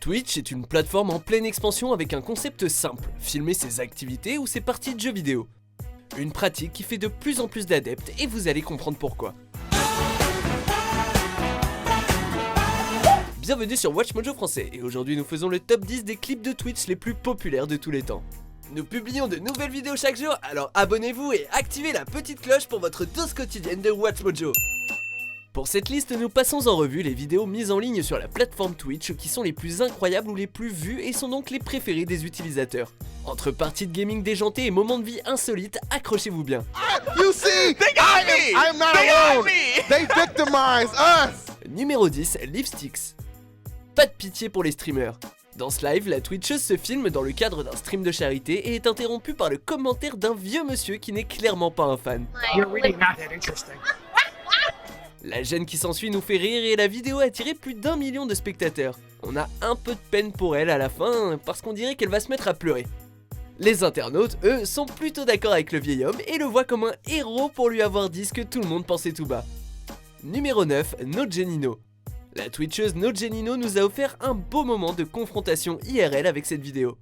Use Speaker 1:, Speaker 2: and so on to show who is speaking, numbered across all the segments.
Speaker 1: Twitch est une plateforme en pleine expansion avec un concept simple, filmer ses activités ou ses parties de jeux vidéo. Une pratique qui fait de plus en plus d'adeptes et vous allez comprendre pourquoi. Bienvenue sur WatchMojo français et aujourd'hui nous faisons le top 10 des clips de Twitch les plus populaires de tous les temps. Nous publions de nouvelles vidéos chaque jour, alors abonnez-vous et activez la petite cloche pour votre dose quotidienne de WatchMojo. Pour cette liste, nous passons en revue les vidéos mises en ligne sur la plateforme Twitch qui sont les plus incroyables ou les plus vues et sont donc les préférées des utilisateurs. Entre parties de gaming déjantées et moments de vie insolites, accrochez-vous bien.
Speaker 2: You see, I'm not alone. They victimize us.
Speaker 1: Numéro 10, Lipsticks. Pas de pitié pour les streamers. Dans ce live, la Twitcheuse se filme dans le cadre d'un stream de charité et est interrompue par le commentaire d'un vieux monsieur qui n'est clairement pas un fan.
Speaker 3: You're really not that interesting.
Speaker 1: La gêne qui s'ensuit nous fait rire et la vidéo a attiré plus d'1 million de spectateurs. On a un peu de peine pour elle à la fin parce qu'on dirait qu'elle va se mettre à pleurer. Les internautes, eux, sont plutôt d'accord avec le vieil homme et le voient comme un héros pour lui avoir dit ce que tout le monde pensait tout bas. Numéro 9, NoGenino. La Twitcheuse NoGenino nous a offert un beau moment de confrontation IRL avec cette vidéo.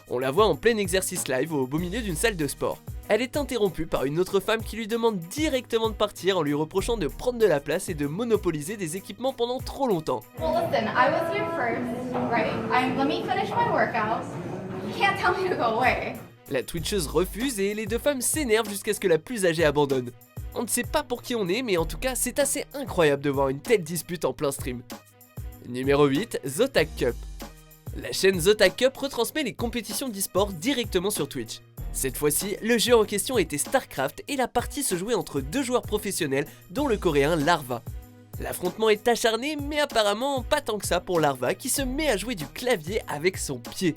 Speaker 1: On la voit en plein exercice live au beau milieu d'une salle de sport. Elle est interrompue par une autre femme qui lui demande directement de partir en lui reprochant de prendre de la place et de monopoliser des équipements pendant trop longtemps.
Speaker 4: Well, listen, I was here first, right? Let me finish my workout. You can't tell me to go away.
Speaker 1: La Twitcheuse refuse et les deux femmes s'énervent jusqu'à ce que la plus âgée abandonne. On ne sait pas pour qui on est, mais en tout cas, c'est assez incroyable de voir une telle dispute en plein stream. Numéro 8, Zotac Cup. La chaîne Zotac Cup retransmet les compétitions d'e-sport directement sur Twitch. Cette fois-ci, le jeu en question était StarCraft et la partie se jouait entre deux joueurs professionnels, dont le coréen Larva. L'affrontement est acharné, mais apparemment pas tant que ça pour Larva qui se met à jouer du clavier avec son pied.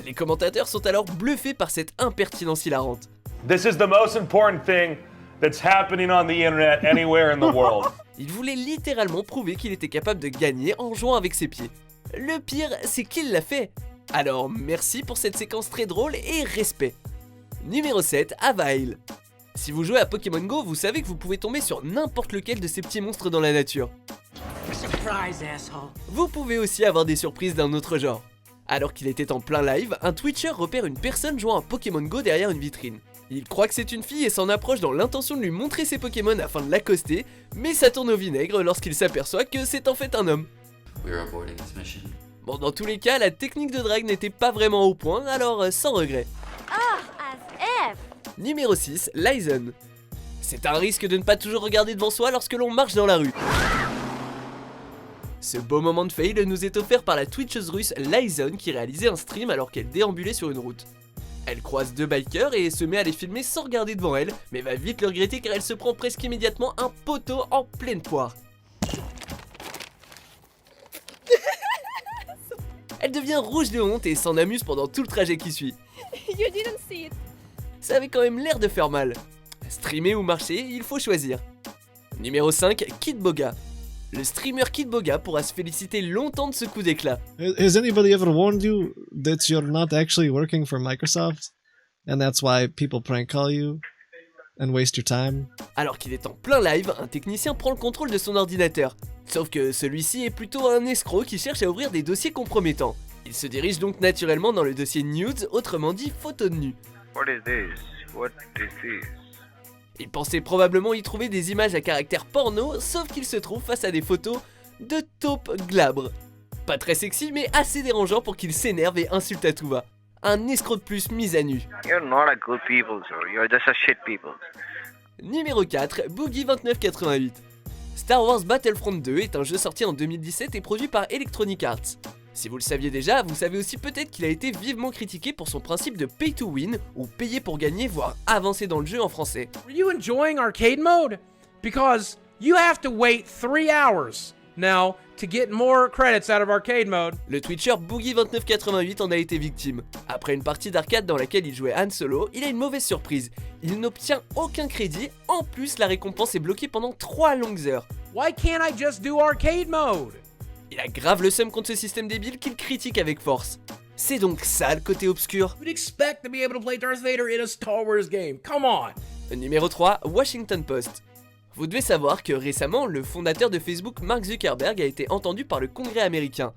Speaker 1: Les commentateurs sont alors bluffés par cette impertinence hilarante.
Speaker 5: This is the most important thing that's happening on the internet anywhere in the world.
Speaker 1: Il voulait littéralement prouver qu'il était capable de gagner en jouant avec ses pieds. Le pire, c'est qu'il l'a fait. Alors merci pour cette séquence très drôle et respect. Numéro 7, Avail. Si vous jouez à Pokémon Go, vous savez que vous pouvez tomber sur n'importe lequel de ces petits monstres dans la nature.
Speaker 3: Surprise, asshole.
Speaker 1: Vous pouvez aussi avoir des surprises d'un autre genre. Alors qu'il était en plein live, un Twitcher repère une personne jouant à Pokémon Go derrière une vitrine. Il croit que c'est une fille et s'en approche dans l'intention de lui montrer ses Pokémon afin de l'accoster, mais ça tourne au vinaigre lorsqu'il s'aperçoit que c'est en fait un homme. Bon, dans tous les cas, la technique de drague n'était pas vraiment au point, alors sans regret. Numéro 6, Lyzen. C'est un risque de ne pas toujours regarder devant soi lorsque l'on marche dans la rue. Ce beau moment de fail nous est offert par la Twitcheuse russe Lyzen qui réalisait un stream alors qu'elle déambulait sur une route. Elle croise deux bikers et se met à les filmer sans regarder devant elle, mais va vite le regretter car elle se prend presque immédiatement un poteau en pleine poire. Elle devient rouge de honte et s'en amuse pendant tout le trajet qui suit.
Speaker 4: You didn't see it.
Speaker 1: Ça avait quand même l'air de faire mal. Streamer ou marcher, il faut choisir. Numéro 5, Kitboga. Le streamer Kitboga pourra se féliciter longtemps de ce coup d'éclat.
Speaker 6: Has anybody ever warned you that you're not actually working for Microsoft? And that's why people prank call you and waste your time?
Speaker 1: Alors qu'il est en plein live, un technicien prend le contrôle de son ordinateur. Sauf que celui-ci est plutôt un escroc qui cherche à ouvrir des dossiers compromettants. Il se dirige donc naturellement dans le dossier nudes, autrement dit photos de nu.
Speaker 7: What is this? What is this?
Speaker 1: Il pensait probablement y trouver des images à caractère porno, sauf qu'il se trouve face à des photos de taupes glabres. Pas très sexy, mais assez dérangeant pour qu'il s'énerve et insulte à tout va. Un escroc de plus mis à nu.
Speaker 7: You're not a good people, sir. You're just a shit people.
Speaker 1: Numéro 4, Boogie 2988. Star Wars Battlefront 2 est un jeu sorti en 2017 et produit par Electronic Arts. Si vous le saviez déjà, vous savez aussi peut-être qu'il a été vivement critiqué pour son principe de pay to win, ou payer pour gagner, voire avancer dans le jeu en français.
Speaker 3: Are you enjoying arcade mode? Because you have to wait 3 hours now to get more credits out of arcade mode.
Speaker 1: Le Twitcher Boogie2988 en a été victime. Après une partie d'arcade dans laquelle il jouait Han Solo, il a une mauvaise surprise. Il n'obtient aucun crédit, en plus la récompense est bloquée pendant 3 longues heures.
Speaker 3: Why can't I just do arcade mode?
Speaker 1: Il a grave le seum contre ce système débile qu'il critique avec force. C'est donc ça le côté obscur.
Speaker 3: You'd expect to be able to play Darth Vader in a Star Wars game. Come on.
Speaker 1: Numéro 3, Washington Post. Vous devez savoir que récemment, le fondateur de Facebook, Mark Zuckerberg, a été entendu par le Congrès américain.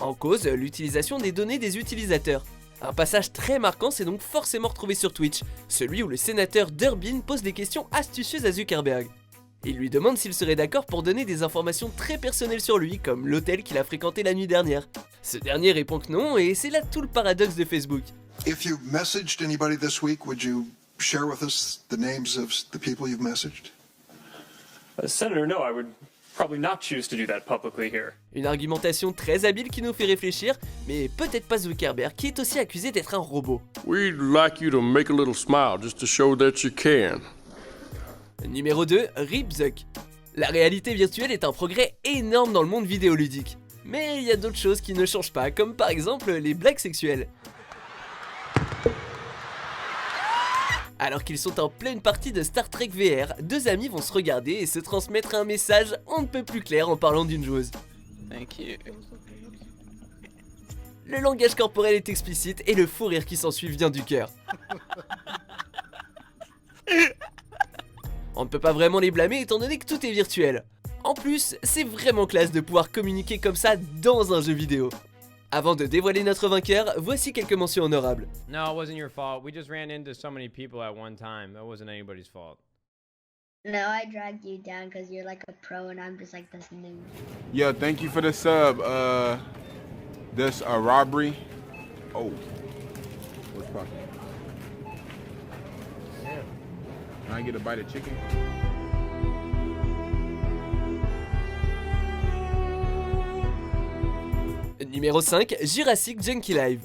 Speaker 1: En cause, l'utilisation des données des utilisateurs. Un passage très marquant s'est donc forcément retrouvé sur Twitch, celui où le sénateur Durbin pose des questions astucieuses à Zuckerberg. Il lui demande s'il serait d'accord pour donner des informations très personnelles sur lui, comme l'hôtel qu'il a fréquenté la nuit dernière. Ce dernier répond que non, et c'est là tout le paradoxe de Facebook.
Speaker 8: If you messaged anybody this week, would you share with us the names of the people you've messaged?
Speaker 9: Senator, no, I would probably not choose to do that publicly here.
Speaker 1: Une argumentation très habile qui nous fait réfléchir, mais peut-être pas Zuckerberg, qui est aussi accusé d'être un robot.
Speaker 10: We'd like you to make a little smile just to show that you can.
Speaker 1: Numéro 2, Rip Zuck. La réalité virtuelle est un progrès énorme dans le monde vidéoludique. Mais il y a d'autres choses qui ne changent pas, comme par exemple les blagues sexuelles. Alors qu'ils sont en pleine partie de Star Trek VR, deux amis vont se regarder et se transmettre un message on ne peut plus clair en parlant d'une joueuse.
Speaker 11: Thank you.
Speaker 1: Le langage corporel est explicite et le fou rire qui s'ensuit vient du cœur. On ne peut pas vraiment les blâmer étant donné que tout est virtuel. En plus, c'est vraiment classe de pouvoir communiquer comme ça dans un jeu vidéo. Avant de dévoiler notre vainqueur, voici quelques mentions honorables.
Speaker 12: No, it wasn't your fault. We just ran into so many people at one time. That wasn't anybody's fault.
Speaker 13: No, I dragged you down because you're like a pro and I'm just like this noob.
Speaker 2: Yeah, thank you for the sub. This robbery. Oh, what's poppin'? Can I get a bite of chicken?
Speaker 1: Numéro 5, Jurassic Junkie Live.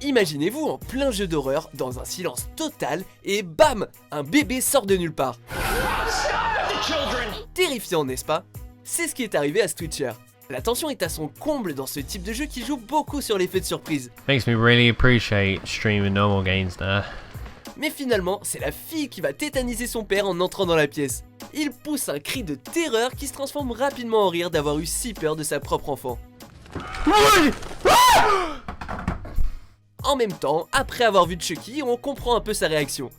Speaker 1: Imaginez-vous en plein jeu d'horreur, dans un silence total, et bam, un bébé sort de nulle part. Terrifiant, n'est-ce pas? C'est ce qui est arrivé à Twitcher. La tension est à son comble dans ce type de jeu qui joue beaucoup sur l'effet de surprise.
Speaker 14: Makes me really appreciate streaming normal games now.
Speaker 1: Mais finalement, c'est la fille qui va tétaniser son père en entrant dans la pièce. Il pousse un cri de terreur qui se transforme rapidement en rire d'avoir eu si peur de sa propre enfant. En même temps, après avoir vu Chucky, on comprend un peu sa réaction.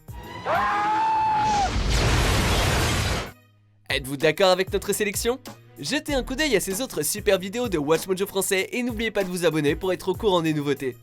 Speaker 1: Êtes-vous d'accord avec notre sélection? Jetez un coup d'œil à ces autres super vidéos de WatchMojo français et n'oubliez pas de vous abonner pour être au courant des nouveautés.